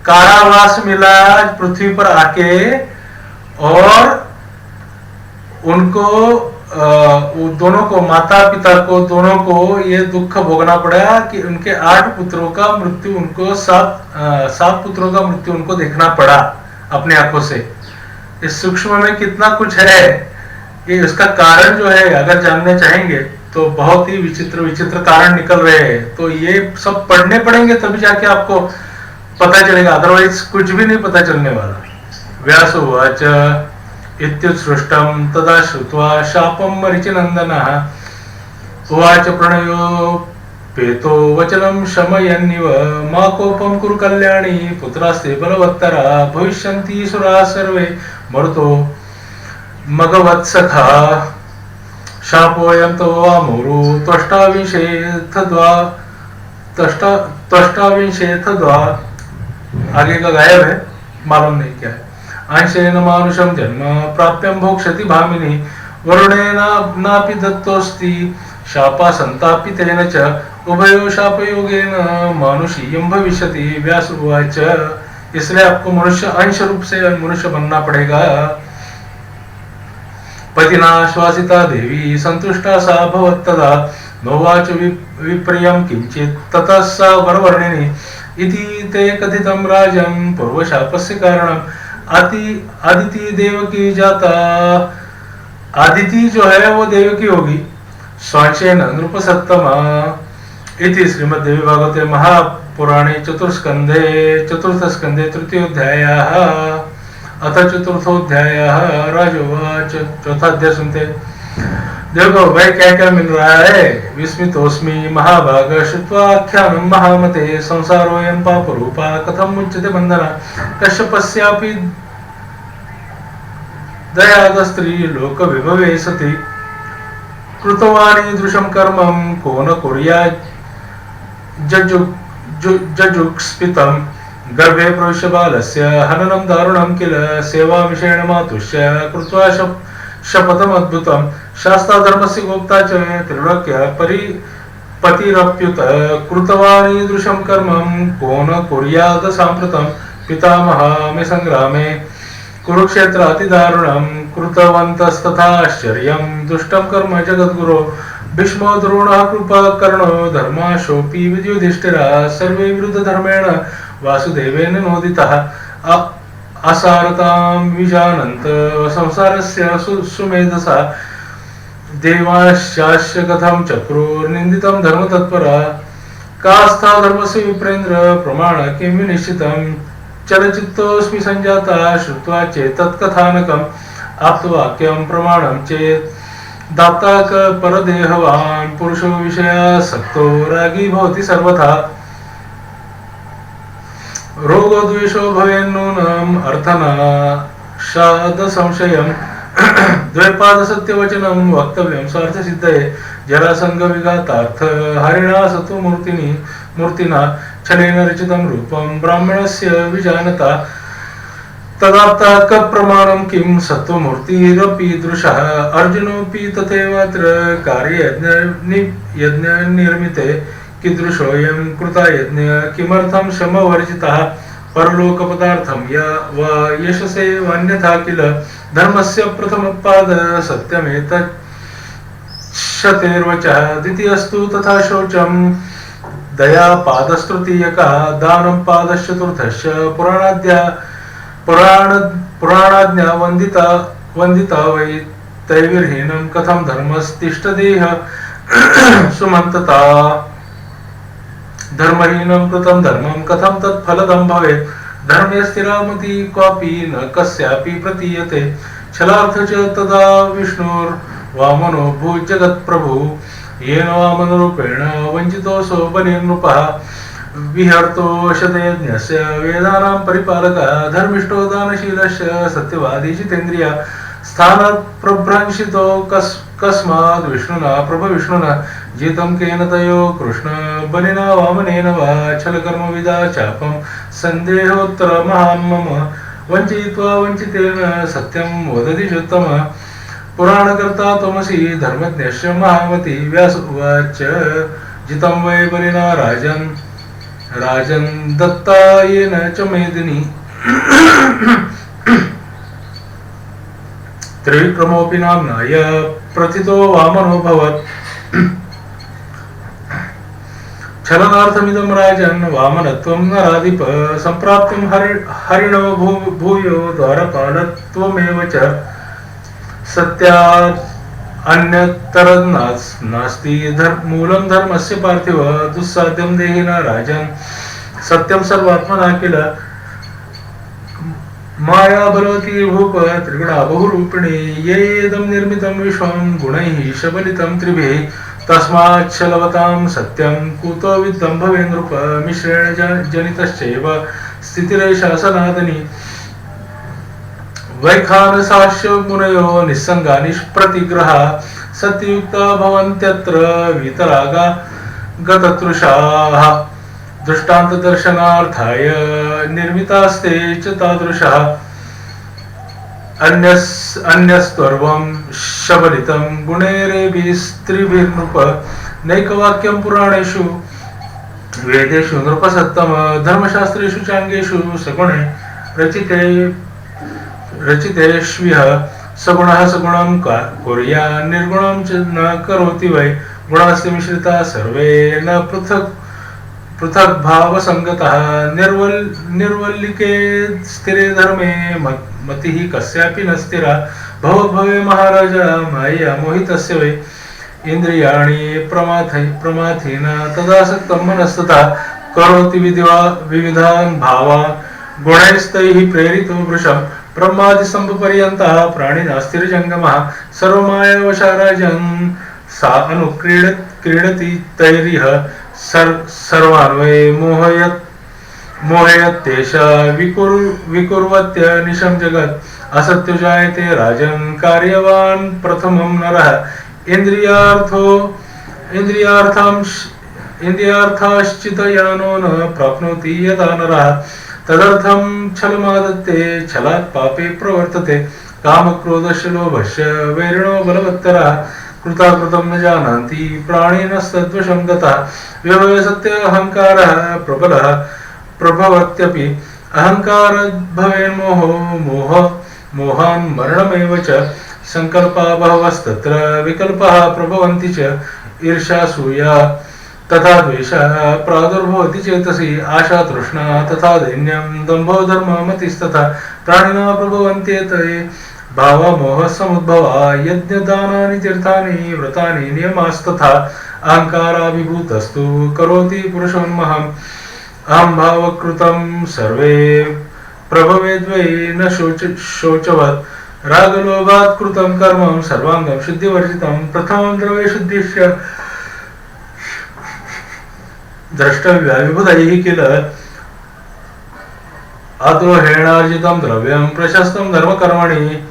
कारावास मिला पृथ्वी पर आके, और उनको दोनों को, माता पिता को दोनों को ये दुख भोगना पड़ा कि उनके 8 पुत्रों का मृत्यु उनको 7 पुत्रों का मृत्यु उनको देखना पड़ा अपने आंखों से। इस सूक्ष्म में कितना कुछ है, ये उसका कारण जो है अगर जानने चाहेंगे तो बहुत ही विचित्र विचित्र कारण निकल रहे हैं। तो ये सब पढ़ने पड़ेंगे तभी जाके आपको पता चलेगा, अदरवाइज कुछ भी नहीं पता चलने वाला। व्यास उवाच इत्युत्सृष्टं तदा श्रुत्वा शापं मरीचिनन्दनः उवाच प्रणयो पेतो वचनं शमयन्निव मा कोपं कुरु कल्याणी पुत्रास्ते बलवत्तरा भविष्यन्ति सुराः सर्वे मरुतो मगवत्सखा शापोऽयं तव वामुरु त्वष्टाविंशेऽथ द्वा। आगे का गायब है, मालूम नहीं क्या है। अंशेन मानुषं जन्म प्राप्यं भोक्ष्यति भामिनी वरुणेन नापि दत्तोऽस्ति शापा संतापितेन च उभयो शापयोगेन मानुषीयं भविष्यति। व्यास उवाच इसलिए आपको मनुष्य अंश रूप से मनुष्य बनना पड़ेगा। पतिना श्वासिता देवी संतुष्टा सा भवत्तदा नोवाच विप्रियं किंचित् ततः सा वरवर्णिनी इति ते कथितं राजन् पूर्वशापस्य कारणम्। आदिति देवकी जाता, आदिति जो है वो देवकी होगी। स्वांशेन नृपसत्तमा इति श्रीमद्देवी भागवते महापुराणे चतुर्थस्कन्धे तृतीयोऽध्यायः अथ चतुर्थोऽध्यायः। राजोवाच, चौथा अध्याय सुनते। देखो भाई क्या क्या मिल रहा है। विस्मितोस्मि महाभाग श्रुत्वा आख्यानं महामते संसारोऽयं पापरूपा कथं मुच्यते बन्धना कश्यपस्यापि दयादस्त्री लोकविभवे सति कृतवानीदृशं कर्मं को न कुर्यात् जजुक्स्पितं गर्भे प्रविश्य बालस्य हननं दारुणं किल सेवामिषेण मातुष्य कृत्वा शपथमद्भुतं शास्त्राधर्मस्य गोप्ता च त्रिलोक्य पतिरप्युत कृतवानीदृशं कर्मं को न कुर्यात् साम्प्रतं पितामहा मे संग्रामे कुरुक्षेत्रातिदारुणं कृतवन्तस्तथा आश्चर्यं दुष्टं कर्म जगद्गुरो भीष्मो द्रोणः कृपाकर्णो धर्माशोऽपि युधिष्ठिरः सर्वे विरुद्धधर्मेण वासुदेवेन नोदितः असारतां विजानन्त संसारस्य सुमेधसा देवाश्चास्य कथं चक्रुर्निन्दितं धर्मतत्परा कास्था धर्मस्य विप्रेन्द्र प्रमाण किं विनिश्चितं चलचित्तोऽस्मि सञ्जाता श्रुत्वा चेत्तत्कथानकम् आप्तवाक्यं प्रमाणं चेत् दाता परदेहवान् पुरुषो विषयासक्तो रागी भवति सर्वथा रोगो द्वेषो भवेन्नूनम् अर्थनाशाद संशयम् द्वैपाद सत्यवचनं वक्तव्यं स्वार्थसिद्धये जरासंग विघातार्थ हरिणा सतु मूर्तिना छलेन रचितं रूपं ब्राह्मणस्य विजानता तदाप्तात् प्रमाणं किं सत्त्वमूर्तिरपि दृशः अर्जुनोऽपि तथैवात्र कार्ययज्ञनिर्मिते कीदृशोऽयं कृता यज्ञ किमर्थं श्रमवर्जितः परलोकपदार्थं वा यशसे वान्यथा किल धर्मस्य प्रथमपाद सत्यमेतत् शतेर्वचः द्वितीयस्तु तथा शौचं दया पादस्तृतीयकः दानं पादश्चतुर्थश्च पुराणाज्ञा वन्दिता वै तैर्विहीनं कथं धर्मस्तिष्ठदेह सुमन्तता धर्महीनं कृतं धर्मं कथं तत्फलदं भवेत् धर्मे स्थिरामति क्वापि न कस्यापि प्रतीयते छलार्थ च तदा विष्णुर्वामनो भूजगत्प्रभु येन वामनरूपेण वञ्चितोऽसो बलिर्नृपः विहर्तो शतयज्ञस्य वेदानां परिपालकः धर्मिष्ठो दानशीलश्च सत्यवादी जितेन्द्रिय स्थानात् प्रभ्रंशितो कस्माद् विष्णुना प्रभविष्णुना जितं केन तयो कृष्ण बलिना वामनेन वा छलकर्मविदा चापं सन्देहोत्तरमहान् मम वञ्चयित्वा वञ्चितेन सत्यं वदति चोत्तम पुराणकर्ता त्वमसि धर्मज्ञश्च महामति। व्यास उवाच जितं वै बलिना राजन् दत्ता येन च मेदिनी त्रिविक्रमोऽपि नाम्नाय प्रथितो वामनोऽभवत् छलनार्थमिदं राजन् वामनत्वं नराधिप सम्प्राप्तिं हरिणो भूयो द्वारपालत्वमेव च सत्यात् नास्ति मूलं धर्मस्य पार्थिव दुस्साध्यं देहि न राजन् सत्यं सर्वात्मना किल माया बलवती भूप त्रिगुणा बहुरूपिणी येदं निर्मितं विश्वं गुणैः शबलितं त्रिभिः तस्मात् छलवतां सत्यं कुतो विद्धं भवे नृप मिश्रेण जनितश्चैव स्थितिरेषा सनातनी वैखानसाश्च मुनयो निस्संगा निष्प्रतिग्रहा सत्ययुक्ता भवन्त्यत्र वीतरागा गततृषाः दृष्टान्तदर्शनार्थाय निर्मितास्ते च तादृशः अन्यस्त्वर्वं शबलितं गुणैरेभिस्त्रिभिर्नृप नैकवाक्यं पुराणेषु वेदेषु नृपसत्तम धर्मशास्त्रेषु चाङ्गेषु सगुणे रचितेष्विह सगुणः सगुणं कुर्या निर्गुणं च न करोति वै गुणास्ते मिश्रिता सर्वे न पृथक् भावसंगतः निर्वल्लिके स्थिरे धर्मे मतिः कस्यापि न स्थिरा भवे महाराजा मायया मोहितस्य वै इन्द्रियाणि प्रमाथेन तदासक्तं मनस्तथा करोति विविधान् भावान् गुणैस्तैः प्रेरितो वृषं ब्रह्मादिसंपर्यन्तः प्राणिनास्तिर्जङ्गमः सर्वमायावशा राजन् सा अनुक्रीडति तैरिह सर्वान्वये मोहयत्येषा विकुर्वत्य निशं जगत् असत्यो जायते राजन् कार्यवान् प्रथमं नरः इन्द्रियार्थाश्चितयानो न प्राप्नोति यथा नरः तदर्थं छलमादत्ते छलात् पापे प्रवर्तते कामक्रोधस्य लोभस्य वैरिणो बलवत्तरः कृताकृतं न जानन्ति प्राणिनस्तद्वशं गतः व्यवय सत्य अहङ्कारः प्रबलः प्रभवत्यपि मोहान् मरणमेव च संकल्पा बहवस्तत्र विकल्पाः प्रभवन्ति च ईर्ष्यासूया तथा द्वेषः प्रादुर्भवति चेतसि आशा तृष्णा तथा दैन्यं दम्भो धर्ममतिस्तथा प्राणिनः प्रभवन्त्येते भावा मोहः समुद्भवा यज्ञदानानि तीर्थानि व्रतानि नियमास्तथा अहङ्काराभिभूतस्तु करोति पुरुषोन्महम् अहं भावकृतं सर्वे प्रभवेद्वै न शोचवत् रागलोभात् कृतं कर्मं सर्वाङ्गं शुद्धिवर्जितं प्रथमं द्रव्यशुद्धिश्च द्रष्टव्या विबुधैः किल अद्रोहेणार्जितं द्रव्यं प्रशस्तं धर्मकर्मणि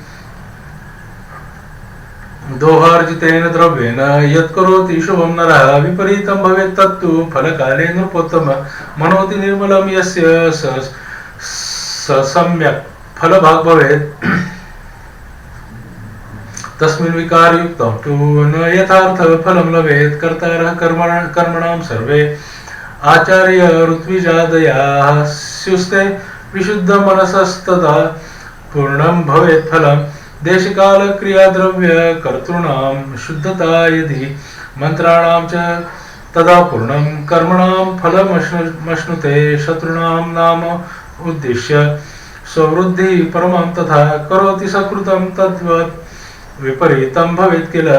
दोहार्जितेन द्रव्येण यत्करोति शुभं नरः विपरीतं भवेत् तत्तु फलकाले नृपोत्तम मनोति निर्मलं यस्य स सम्यक् फलभाग् भवेत् तस्मिन् विकारयुक्तं तु न यथार्थ फलं लभेत् कर्तारः कर्मणां सर्वे आचार्य ऋत्विजादयाः स्युस्ते विशुद्धमनसस्तदा पूर्णं भवेत् फलं देशकालक्रियाद्रव्य कर्तॄणां शुद्धता यदि मन्त्राणां च तदा पूर्णं कर्मणां फलमश्नुते शत्रूणां नाम उद्दिश्य स्ववृद्धि परमां तथा करोति सकृतं तद्वत् विपरीतं भवेत् किल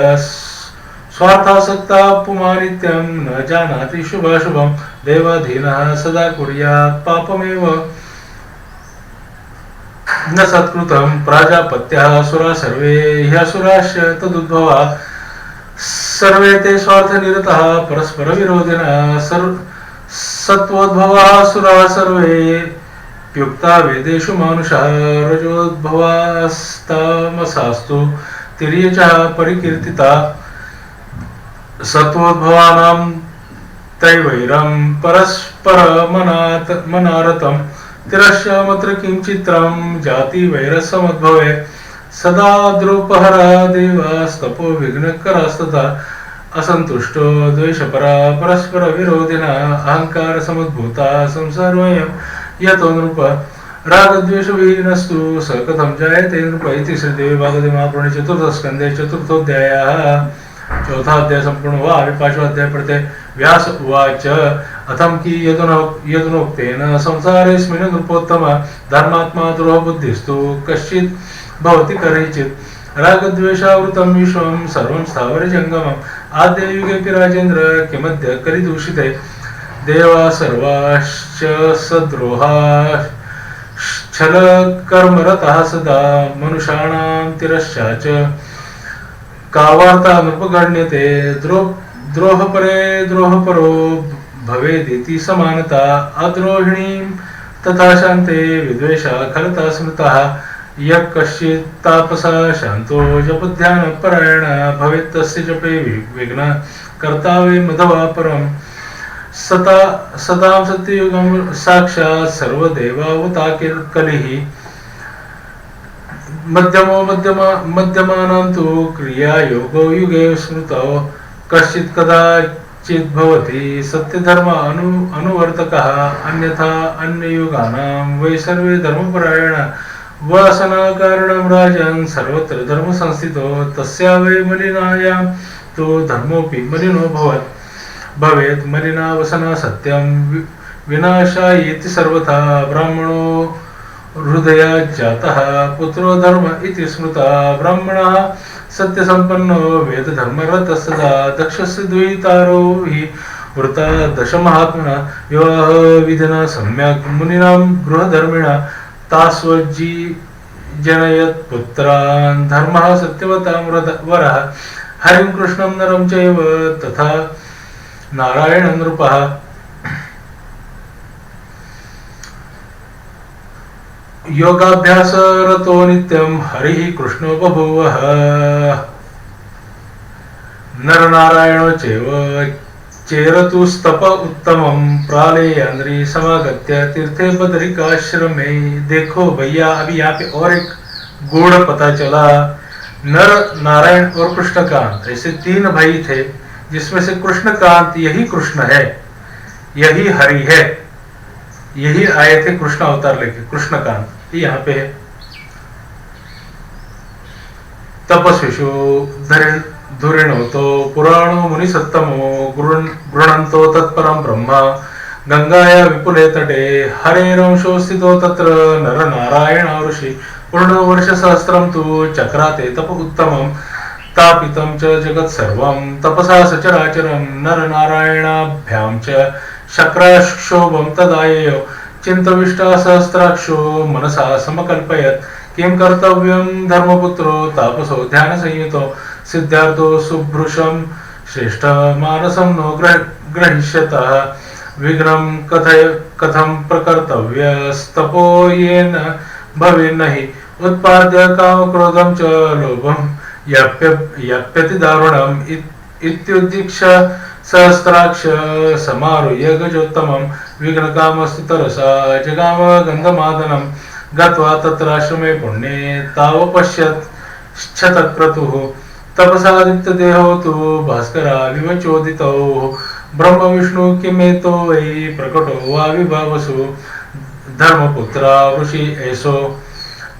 स्वार्थासक्ता पुमानित्यं न जानाति शुभाशुभं देवाधीनः सदा कुर्यात् पापमेव न सत्कृतं प्राजापत्यः असुरा सर्वे ह्यसुराश्च तदुद्भवा सर्वे ते स्वार्थनिरतः परस्परविरोधिनः सत्त्वोद्भवाः असुराः सर्वे युक्ता वेदेषु मानुषाः रजोद्भवास्तामसास्तु तिर्यचः परिकीर्तिता सत्त्वोद्भवानां तैवैरं परस्परमनारतं तिरश्यामत्र किंचित्रं जातिवैरसमुद्भवे सदा द्रुपहरा देवास्तपो विघ्नकरास्तथा असन्तुष्टो द्वेषपरा परस्परविरोधिनः अहङ्कारसमुद्भूता संसारोऽयं यतो नृप रागद्वेषविहीनस्तु स कथं जायते नृप इति श्रीदेवी भागवते महापुराणे चतुर्थस्कन्धे चतुर्थोऽध्यायः चौथा अध्याय संपूर्ण हुआ. अभी पांचवा अध्याय पढ़ते. व्यास उवाच अथम की यदुनोक्तेन संसारेऽस्मिन् नृपोत्तम धर्मात्मा द्रोहबुद्धिस्तु कश्चित् भवति करिचित् रागद्वेषावृतं विश्वं सर्वं स्थावरजङ्गमम् आद्ययुगेऽपि राजेन्द्र किमद्य कलिदूषिते देवा सर्वाश्च सद्रोहाः छलकर्मरतः सदा मनुष्याणां तिरश्चाच का वार्ता नृपगण्यते द्रोहपरे द्रोहपरो भवेदिति समानता अद्रोहिणीं तथा शान्ते विद्वेषा खलता स्मृतः यः कश्चित् तापसा शान्तो जपध्यानपरायण भवेत् तस्य जपे विघ्न कर्तावे मधवा परम् सतां सत्ययुगं साक्षात् सर्वदेवावताकलिः मध्यमानां तु क्रिया योगो युगे स्मृतौ कश्चित् कदाचित् भवति सत्यधर्म अनुवर्तकः अन्यथा अन्ययुगानां वै सर्वे धर्मपरायण वासनाकारणं राजन् सर्वत्र धर्मसंस्थितो तस्या वै मलिनायां तु धर्मोऽपि मलिनो भवेत् मलिना वसना सत्यं विनाशायेति सर्वथा ब्राह्मणो हृदया जातः पुत्रो धर्म इति स्मृता ब्राह्मणः सत्यसम्पन्नो वेदधर्मरतः सदा दक्षस्य दुहितारो हि वृता दशमहात्मना विवाहविधिना सम्यक् मुनीनां गृहधर्मिणा तास्वज्जी जनयत् पुत्रान् धर्मः सत्यवतां वरः हरिं कृष्णं नरं चैव तथा नारायणं नृपः योगाभ्यासरतो नित्यं हरिः कृष्णो बभूवः नरनारायणो चैव चेरतुस्तप उत्तमं प्रालेयान्द्री समागत्य तीर्थे बदरिकाश्रमे. देखो भैया, अभी यहाँ पे और एक गुण पता चला. नर नारायण और कृष्णकांत ऐसे तीन भाई थे, जिसमें से कृष्णकांत यही कृष्ण है, यही हरि है, यही आए थे कृष्ण अवतार लेके. कृष्णकांत यहाँ पे है. तपस्विषु धुरिणोतो पुराणो मुनिसत्तमो गृह्णन्तो तत्परं ब्रह्म गंगाया विपुले तटे हरेरंशो स्थितो तत्र नर नारायण ऋषि पूर्ण वर्षसहस्रं तु चक्राते तप उत्तमं तापितं च जगत् सर्वं तपसा सचराचरं नर नारायणाभ्यां च शक्राक्षोभं तदाययो चिन्तविष्टा सहस्राक्षो मनसा समकल्पयत् किं कर्तव्यं धर्मपुत्रो तापसो ध्यानसंयुतो सिद्धार्थो सुभृशं श्रेष्ठ मानसं नो ग्रहीष्यतः विघ्नं कथं प्रकर्तव्यस्तपो येन भवेन्न हि उत्पाद्य कामक्रोधं च लोभं याप्यति दारुणम् इत्युद्दिक्ष्य सहस्राक्ष समारुह्य गजोत्तमं विघ्नकामस्तु तरसा जगाम गन्धमादनं गत्वा तत्राश्रमे पुण्ये तावपश्यत् क्षतक्रतुः तपसादित्यदेहो तु भास्कराविव चोदितौ ब्रह्म विष्णु किमेतो वै प्रकटो वा विभावसु धर्मपुत्रा ऋषि एषो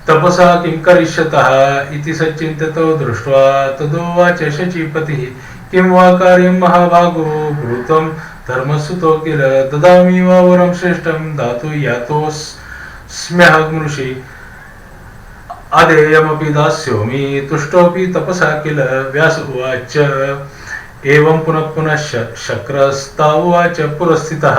तपसा किं करिष्यतः इति सचिन्तितो दृष्ट्वा तदोवाच शचीपतिः किं वा कार्यं महाभागो ब्रूतं धर्मसुतो किल ददामि वा वरं श्रेष्ठं दातु यातोऽस्म्यहं ऋषि अदेयमपि दास्योमि तुष्टोऽपि तपसा किल. व्यास उवाच एवं पुनः पुनः शक्रस्तावुवाच पुरस्थितः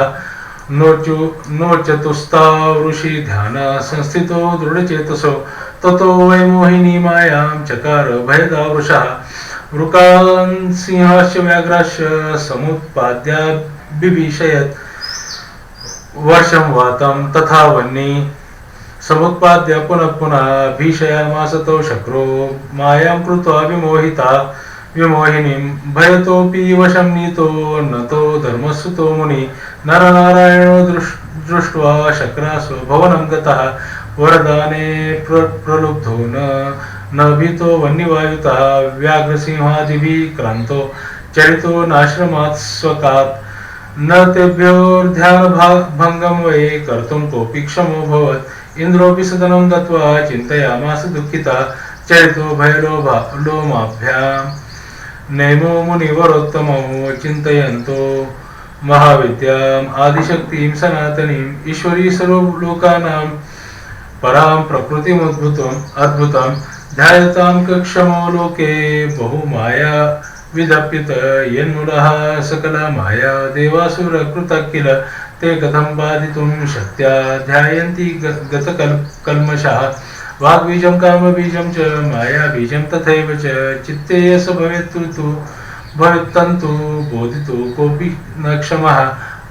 नोचतुस्ताव ऋषि ध्यान संस्थितो दृढचेतसो ततो वै मोहिनी मायां चकार भयदा वृषः वृकान् सिंहस्य व्याघ्रस्य समुत्पाद्य बिभीषयत् वर्षं वातं तथा वह्नि समुत्पाद्य पुनः पुनः भीषयामासतो शक्रो मायां कृत्वा विमोहिनीं भयतोऽपि वशं नीतो नतो धर्मसुतो मुनि नरनारायणो दृष्ट्वा शक्रासु भवनं गतः वरदाने प्रलुब्धो न भीतो वह्निवायुतः व्याघ्रसिंहादिभिः क्रान्तो चरितो नाश्रमात् स्वकात् न तेभ्योर्ध्यानभङ्गं वै कर्तुं कोऽपि क्षमो भवत्. इन्द्रोऽपि सदनं गत्वा चिन्तयामास दुःखितः चरितो भयलोमाभ्यां नेमो मुनिवरोत्तमो चिन्तयन्तो महाविद्याम् आदिशक्तिं सनातनीम् ईश्वरी सर्वलोकानां परां प्रकृतिमद्भुतम् ध्यायतां कक्षमो लोके बहुमाया विदप्यत यन्मुनः सकला माया देवासुरकृता किल ते कथं बाधितुं शक्त्या ध्यायन्ति गतकल्मषः वाग्बीजं कामबीजं च मायाबीजं तथैव च चित्ते यस भवेत्तन्तु बोधितो कोऽपि न क्षमः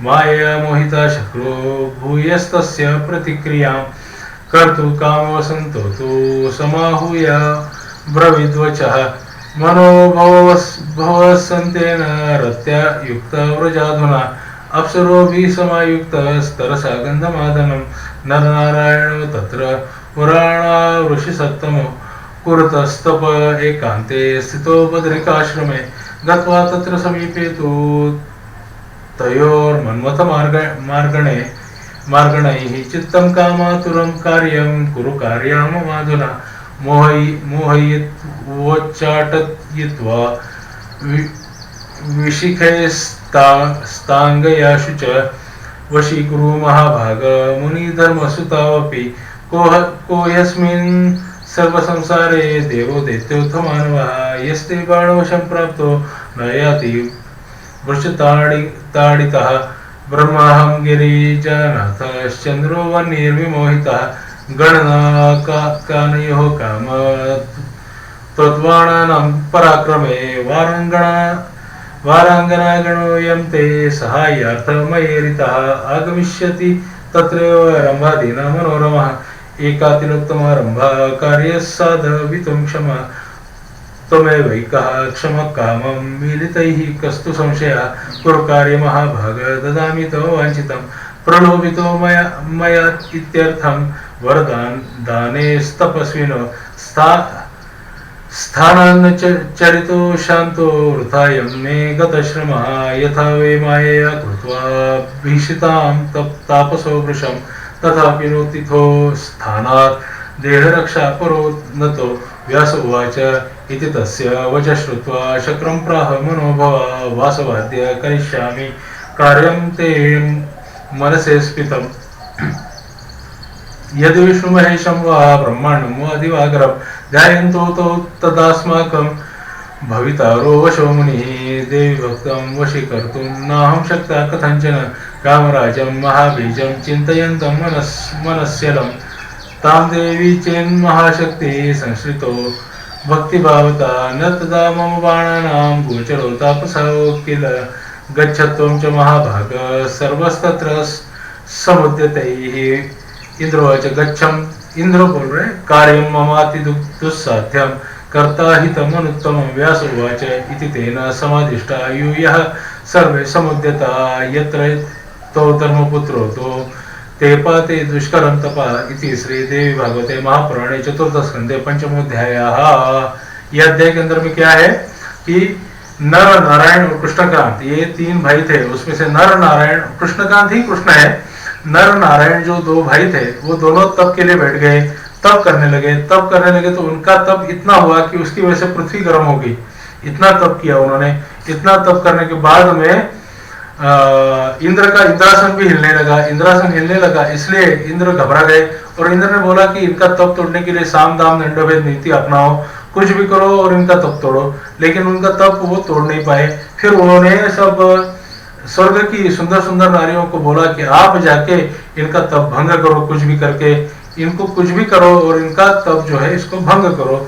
मायया मोहिता शक्रो भूयस्तस्य प्रतिक्रियां कर्तु कामवसन्तो तु समाहूय ब्रवीद्वचः मनोभवसन्तेन रत्या युक्तव्रजाधुना अप्सरोभिः समायुक्तस्तरसा गन्धमादनं नरनारायणो तत्र पुराणा ऋषिसत्तमो कुरुतस्तप एकान्ते स्थितो बद्रिकाश्रमे गत्वा तत्र समीपे तु तयोर्मन्मथमार्गणैः चित्तं कामातुरं कार्यं कुरु कार्याममाधुना मोहयित्वोच्चाटयित्वा विशिखैस्ताङ्गयाशु च वशीकुरु महाभाग मुनिधर्मसुतावपि को यस्मिन् सर्वसंसारे देवो दैत्योऽथ मानवः यस्ते बाणवशं प्राप्तो न याति वृषताडितः ब्रह्माहं गिरिजानाथश्चन्द्रो वह्निर्विमोहितः गणनाकानयोः काम त्वद्वाणानां पराक्रमे वाराङ्गनागणोऽयं ते सहायार्थमयेरितः आगमिष्यति तत्रैव रम्भादीना मनोरमः एकातिलोत्तमारम्भा कार्यसाधवितुं क्षमा त्वमेवैकः क्षमः कामं मिलितैः कस्तु संशयः कुरु कार्यमहाभाग ददामि तव वाञ्छितं प्रलोभितो मया इत्यर्थं वरदानेस्तपस्विनो स्थानान्नचरितो शान्तो वृथायं मे गतश्रमः यथा वै मायया कृत्वा भीषितां तापसो वृषं तथापि नोत्थितो स्थानात् देहरक्षा परो नतो व्यास उवाच इति तस्य वचः श्रुत्वा शक्रं प्राह मनोभव वासवाद्य करिष्यामि कार्यं ते मनसे स्फीतं यदि विष्णुमहेशं वा ब्रह्माण्डं वा दिवाकरं ध्यायन्तो तौ तदास्माकं भवितारो वशो मुनिः देवी भक्तं वशीकर्तुं नाहं शक्ता कथञ्चन कामराजं महाबीजं चिन्तयन्तं मनस्यलं तां देवी चेन्महाशक्तिः संश्रितो भक्तिभावता न तदा मम बाणानां गोचरो तापसो किल गच्छत्वं च महाभाग सर्वस्तत्र समुद्यतैः इंद्रोवाच गच्छम इंद्र बोल रहे कार्यं ममाति दुस्साध्यं कर्ता हितमनुत्तमं व्यास उवाच इति तेन समादिष्टा यूयः सर्वे समुद्यता यत्र तो धर्मपुत्रो तो ते पाते दुष्करं तपः इति श्रीदेवी भागवते महापुराणे चतुर्थस्कंधे पंचमोध्यायः। यह अध्याय के अंदर में क्या है कि नर नारायण और कृष्णकांत ये तीन भाई थे, उसमें से नर नारायण कृष्णकांत ही कृष्ण है। नर नारायण जो दो भाई थे वो दोनों तप के लिए बैठ गए, तप करने लगे तो उनका तप इतना हुआ कि उसकी वजह से पृथ्वी गर्म हो गई। इतना तप किया उन्होंने, इतना तप करने के बाद में इंद्र का इंद्रासन भी हिलने लगा इसलिए इंद्र घबरा गए और इंद्र ने बोला कि इनका तप तोड़ने के लिए साम दाम दंडभेद नीति अपनाओ, कुछ भी करो और इनका तप तोड़ो। लेकिन उनका तप वो तोड़ नहीं पाए। फिर उन्होंने सब स्वर्ग की सुंदर सुंदर नारियों को बोला कि आप जाके इनका तप भंग करो, कुछ भी करके इनको कुछ भी करो और इनका तप जो है इसको भंग करो।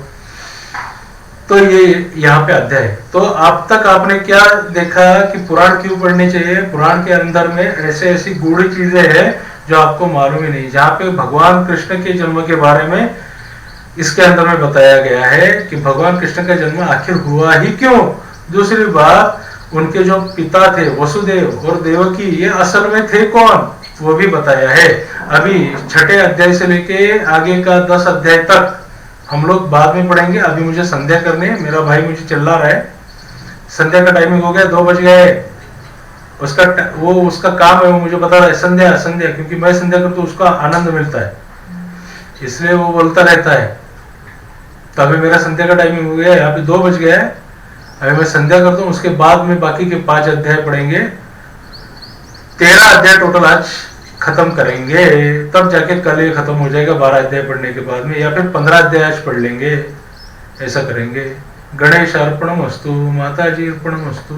तो ये यहाँ पे अध्याय। तो अब तक आपने क्या देखा कि पुराण क्यों पढ़ने चाहिए। पुराण के अंदर में ऐसी गूढ़ चीजें हैं जो आपको मालूम ही नहीं। जहाँ पे भगवान कृष्ण के जन्म के बारे में इसके अंदर में बताया गया है कि भगवान कृष्ण का जन्म आखिर हुआ ही क्यों। दूसरी बात, उनके जो पिता थे वसुदेव और देवकी, ये असल में थे कौन, वो भी बताया है। अभी छठे अध्याय से लेके आगे का 10 अध्याय तक हम लोग बाद में पढ़ेंगे। अभी मुझे संध्या करनी है, मेरा भाई मुझे चिल्ला रहा है। संध्या का टाइमिंग हो गया, 2 बज गए। उसका काम है, वो मुझे बता रहा है संध्या संध्या, क्योंकि मैं संध्या करूँ तो उसका आनंद मिलता है, इसलिए वो बोलता रहता है। तो अभी मेरा संध्या का टाइमिंग हो गया, यहाँ पे 2 बज गया है। अभी मैं संध्या करता हूँ, उसके बाद में बाकी के 5 अध्याय पढ़ेंगे। 13 अध्याय टोटल आज खत्म करेंगे, तब जाके कल ये खत्म हो जाएगा 12 अध्याय पढ़ने के बाद में, या फिर 15 अध्याय आज पढ़ लेंगे, ऐसा करेंगे। गणेश अर्पणमस्तु, माता जी अर्पणमस्तु।